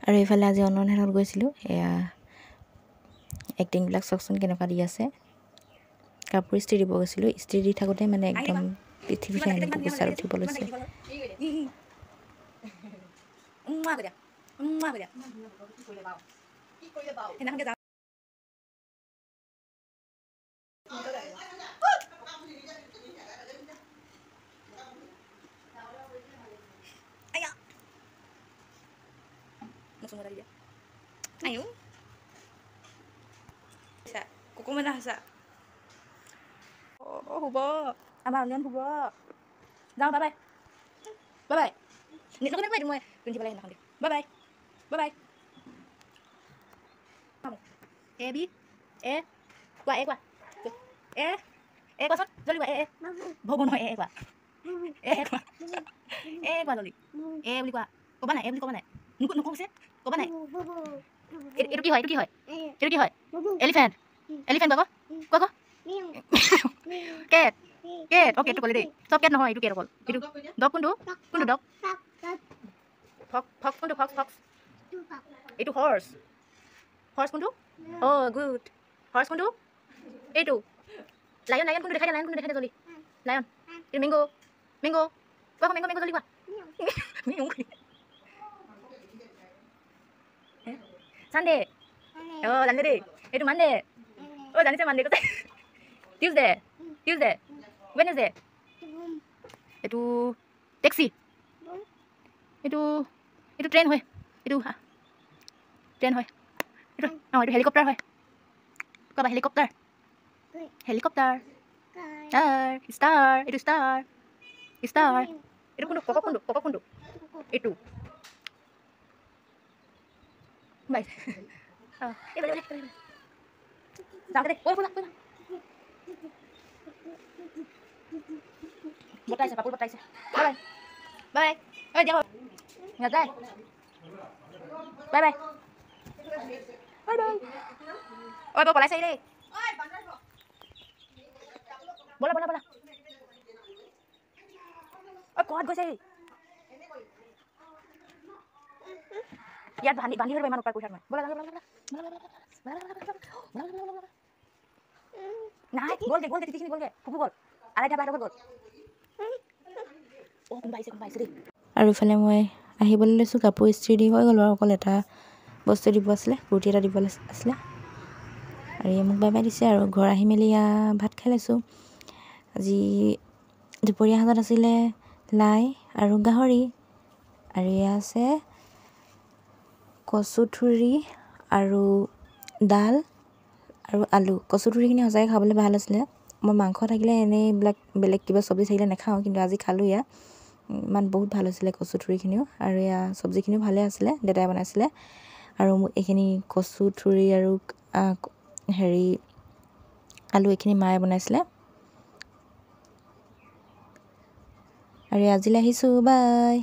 আৰু এইফালে আজি অনলাইনত গৈছিলোঁ এয়া এক্টিংবিলাক চাওকচোন কেনেকুৱা দি আছে কাপোৰ ইস্ত্ৰি দিব গৈছিলোঁ ইস্ত্ৰি দি থাকোঁতে মানে একদম পৃথিৱীতে এনেকৈ প্ৰেছাৰ উঠিব লৈছে Ayo. Sa, kuku mana sa? Oh, hubo. Ama lian hubo. Jangan bye bye. Bye bye. Ni nak nak mo principal ay nakandi. Bye bye. Bye bye. Kamu. A B A qua A qua. A qua sốt. Jolly qua A. Bobo nói A qua. A qua. A qua jolly. A beli qua. Có bán này em beli có bán này. Nó không xếp. Có bán này. Itu কি হয় itu কি হয় itu কি হয় elephant elephant বাবা কোৱা কোৱা cat cat okay এইটো ক'লে দেই চব cat নহয় এইটো cat অকল এইটো dog কোনটো কোনটো dog fox fox কোনটো fox fox এইটো horse horse কোনটো oh good horse কোনটো এইটো lion lion কোনটো দেখাই দে জলদি lion এইটো mango mango কোৱা mango mango জলদি কোৱা Sunday. Oh, Sunday deh. Itu Monday. Oh, Sunday Monday kok. Tuesday. Tuesday. Wednesday. Itu taxi. Itu train hoy. Itu train hoy. Itu itu helicopter hoy. Kau bah helicopter. Helicopter. Star. Itu star. Star. Itu kundu. Itu. Baik. Boleh. Jangan deh. Pulang. Buat aja, Pak. Buat aja. Bye. Bye. Jangan. Nggak deh. Bye. Bye. Bawa pola saya deh. Bola. Kuat gue sih. Biar bandi harus memang upar pusat mah. Bola. Nah, gol ke di sini gol ke. Kupu gol. Ada gol. Oh, kumbaইছে দেই। আৰু ইফালে মই আহিবলৈ লৈছোঁ কাপোৰ ইস্ত্ৰি দি হৈ গ'ল আৰু অকল এটা বস্তু দিব আছিলে কুৰ্তি এটা দিব আছিলে আৰু মোক বাই বাই দিছে আৰু ঘৰ আহি মেলি ভাত খাই লৈছোঁ আজি দুপৰীয়া সাজত আছিলে লাই আৰু গাহৰি আৰু এয়া আছে কচুথুৰি আৰু ডাল আৰু আলু কচুথুৰিখিনি সঁচাকৈ খাবলৈ ভাল আছিলে মই মাংস থাকিলে এনেই এইবিলাক বেলেগ কিবা চব্জি থাকিলে নাখাওঁ কিন্তু আজি খালোঁ ইয়া ইমান বহুত ভাল হৈছিলে কচুথুৰিখিনিও আৰু এয়া চব্জিখিনিও ভালে আছিলে দেউতাই বনাইছিলে আৰু এইখিনি কচুথুৰি আৰু আলু এইখিনি মায়ে বনাইছিলে আৰু আজিলৈ আহিছোঁ বাই